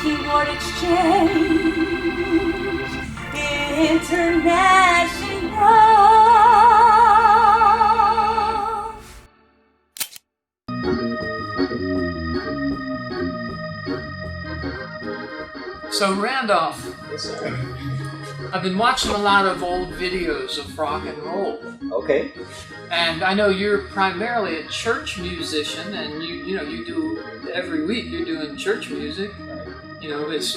keyboard exchange international. So Randolph, I've been watching a lot of old videos of rock and roll. Okay. And I know you're primarily a church musician, and you do every week you're doing church music. You know, it's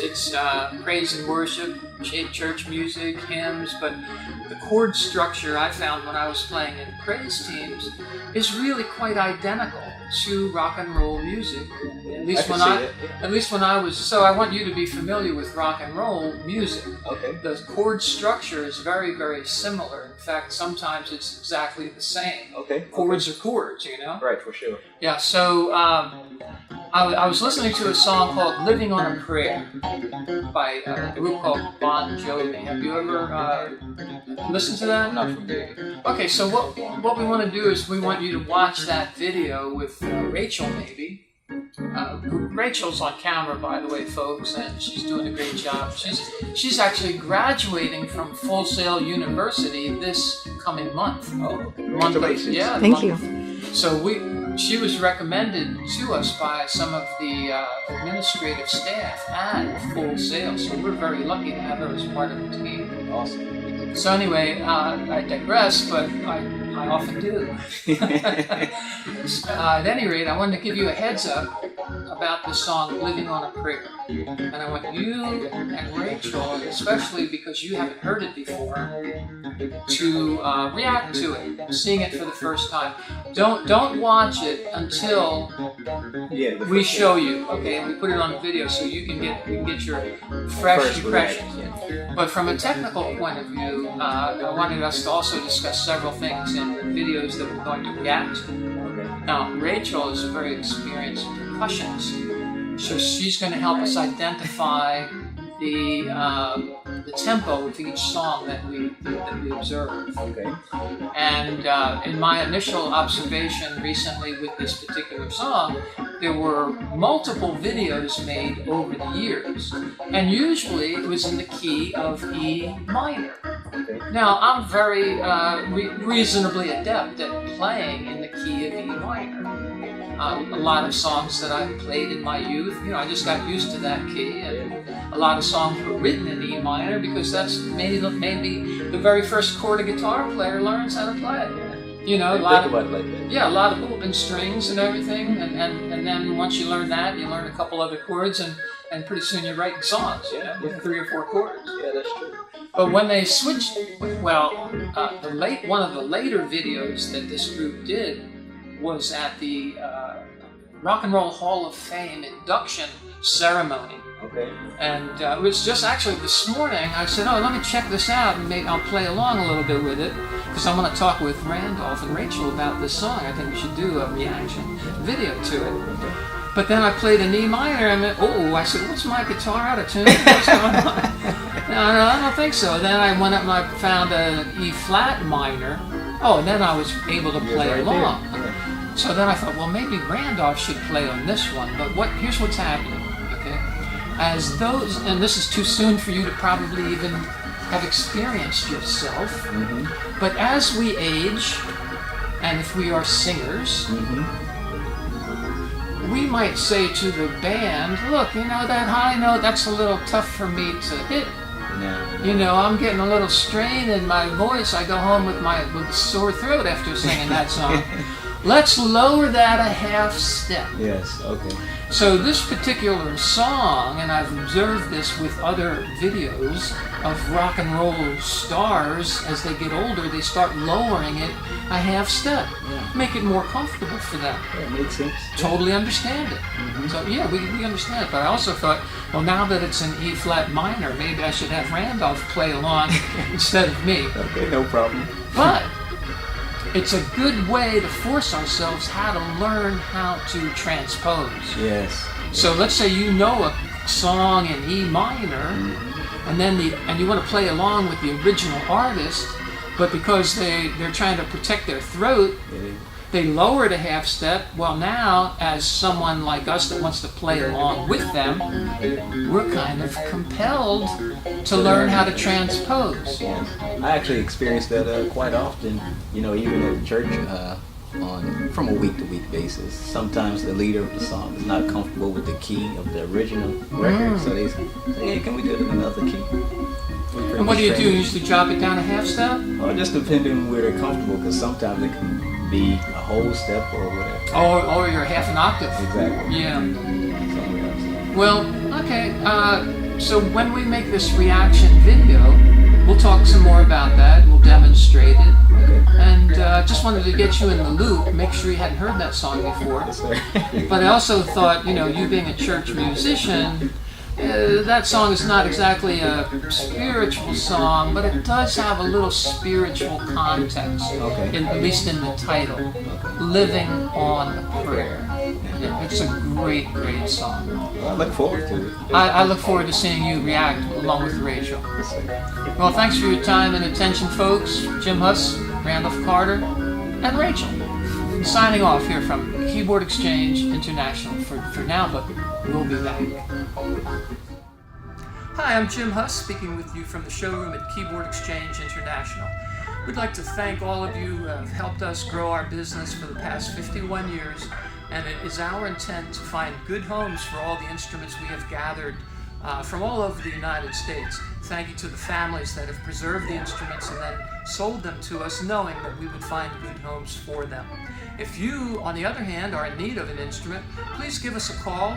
praise and worship, church music, hymns, but the chord structure I found when I was playing in praise teams is really quite identical to rock and roll music. At least when I was. So I want you to be familiar with rock and roll music. Okay. The chord structure is very, very similar. In fact, sometimes it's exactly the same. Okay. Chords are chords, you know? Right, for sure. Yeah, so I was listening to a song called Livin On A Prayer by a group called Bon Jovi. Have you ever listened to that? Not familiar. Okay, so what we want to do is we want you to watch that video with Rachel, maybe. Rachel's on camera, by the way, folks, and she's doing a great job. She's actually graduating from Full Sail University this coming month. Oh, congratulations. Yeah, Thank you. So she was recommended to us by some of the administrative staff at Full Sail, so we're very lucky to have her as part of the team. Awesome. So anyway, I digress, but I often do. At any rate, I wanted to give you a heads up about the song Livin On A Prayer. And I want you and Rachel, especially because you haven't heard it before, to react to it, sing it for the first time. Don't watch it until we show you, okay? And we put it on video so you can get your fresh impressions. But from a technical point of view, I wanted us to also discuss several things in the videos that we're going to react to. Okay. Now, Rachel is a very experienced percussionist, so she's going to help us identify the tempo of each song that we observe. Okay. And in my initial observation recently with this particular song, there were multiple videos made over the years, and usually it was in the key of E minor. Okay. Now, I'm very reasonably adept at playing in the key of E minor. A lot of songs that I played in my youth, I just got used to that key, and a lot of songs were written in E minor because that's maybe the very first chord a guitar player learns how to play. A lot of open strings and everything, and then once you learn that, you learn a couple other chords, and pretty soon you're writing songs, with 3 or 4 chords. Yeah, that's true. But when they switched, one of the later videos that this group did was at the Rock and Roll Hall of Fame induction ceremony. Okay. And it was just actually this morning, I said, let me check this out, and maybe I'll play along a little bit with it, because I want to talk with Randolph and Rachel about this song. I think we should do a reaction video to it. Okay. But then I played an E minor, and I said, what's my guitar out of tune? What's going on? No, I don't think so. Then I went up and I found an E flat minor. And then I was able to play along. So then I thought, well, maybe Randolph should play on this one. But here's what's happening, okay? And this is too soon for you to probably even have experienced yourself. Mm-hmm. But as we age, and if we are singers, we might say to the band, look, that high note, that's a little tough for me to hit. No. I'm getting a little strain in my voice. I go home with a sore throat after singing that song. Let's lower that a half step. Yes, okay. So this particular song, and I've observed this with other videos of rock and roll stars, as they get older, they start lowering it a half step. Yeah. Make it more comfortable for them. Yeah, makes sense. Totally understand it. Mm-hmm. So yeah, we understand it. But I also thought, well, now that it's in E flat minor, maybe I should have Randolph play along instead of me. Okay, no problem. But it's a good way to force ourselves how to learn how to transpose. Yes. So let's say you know a song in E minor, and you want to play along with the original artist, but because they're trying to protect their throat, they lowered a half step. Well, now, as someone like us that wants to play along with them, we're kind of compelled to learn how to transpose. Yes. I actually experience that quite often, even at church from a week-to-week basis. Sometimes the leader of the song is not comfortable with the key of the original record, so they say, hey, can we do it in another key? And what do? You usually drop it down a half step? Well, just depending on where they're comfortable, because sometimes it can be a whole step or whatever. Or you're half an octave. Exactly. Yeah. Well, okay. So when we make this reaction video, we'll talk some more about that. We'll demonstrate it. Okay. And just wanted to get you in the loop, make sure you hadn't heard that song before. Yes, sir. But I also thought, you being a church musician, that song is not exactly a spiritual song, but it does have a little spiritual context, Okay. at least in the title, Okay. Living On A Prayer. It's a great, great song. Well, I look forward to it. I look forward to seeing you react along with Rachel. Yes, sir. Well, thanks for your time and attention, folks. Jim Huss, Randolph Carter, and Rachel. Signing off here from Keyboard Exchange International for now, but we'll be back. Hi, I'm Jim Huss, speaking with you from the showroom at Keyboard Exchange International. We'd like to thank all of you who have helped us grow our business for the past 51 years, and it is our intent to find good homes for all the instruments we have gathered from all over the United States. Thank you to the families that have preserved the instruments and then sold them to us, knowing that we would find good homes for them. If you, on the other hand, are in need of an instrument, please give us a call.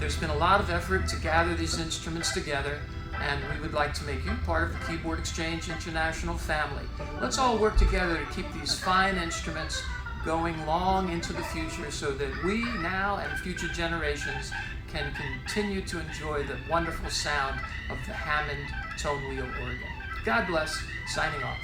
There's been a lot of effort to gather these instruments together, and we would like to make you part of the Keyboard Exchange International family. Let's all work together to keep these fine instruments going long into the future so that we now and future generations can continue to enjoy the wonderful sound of the Hammond tone wheel organ. God bless. Signing off.